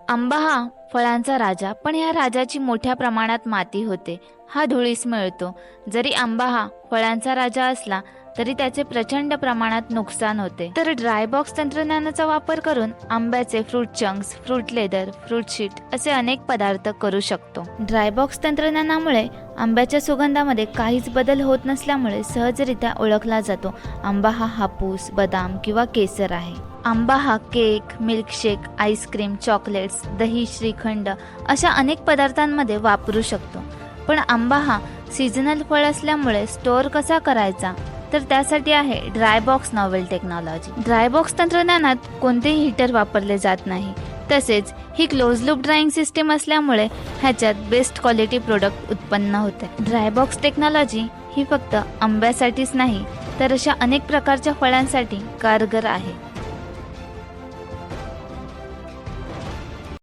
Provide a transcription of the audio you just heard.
आंबा हा फळांचा राजा, पण या राजाची मोठ्या प्रमाणात माती होते, हा धुळीस मिळतो. जरी आंबा हा फळांचा राजा असला तरी त्याचे प्रचंड प्रमाणात नुकसान होते. तर ड्राय बॉक्स तंत्रज्ञानाचा वापर करून आंब्याचे fruit chunks, fruit leather, fruit sheet असे अनेक पदार्थ करू शकतो. ड्राय बॉक्स तंत्रज्ञानामुळे आंब्याच्या सुगंधामध्ये काहीच बदल होत नसल्यामुळे सहजरित्या ओळखला जातो आंबा हा हापूस, बदाम किंवा केसर आहे. आंबा हा केक, मिल्कशेक, आईस्क्रीम, चॉकलेट्स, दही, श्रीखंड अशा अनेक पदार्थांमध्ये वापरू शकतो. पण आंबा हा सीझनल फळ असल्यामुळे स्टोअर कसा करायचा, तर त्यासाठी आहे dry box novel technology. Dry box तंत्रज्ञानात कोणतेही हीटर वापरले जात नाही. तसेच ही क्लोज लूप ड्रायिंग सिस्टीम असल्यामुळे ह्याच्यात बेस्ट क्वालिटी प्रोडक्ट उत्पन्न होते. ड्राय बॉक्स टेक्नॉलॉजी ही फक्त आंब्यासाठीच नाही तर अशा अनेक प्रकारच्या फळांसाठी कारगर आहे.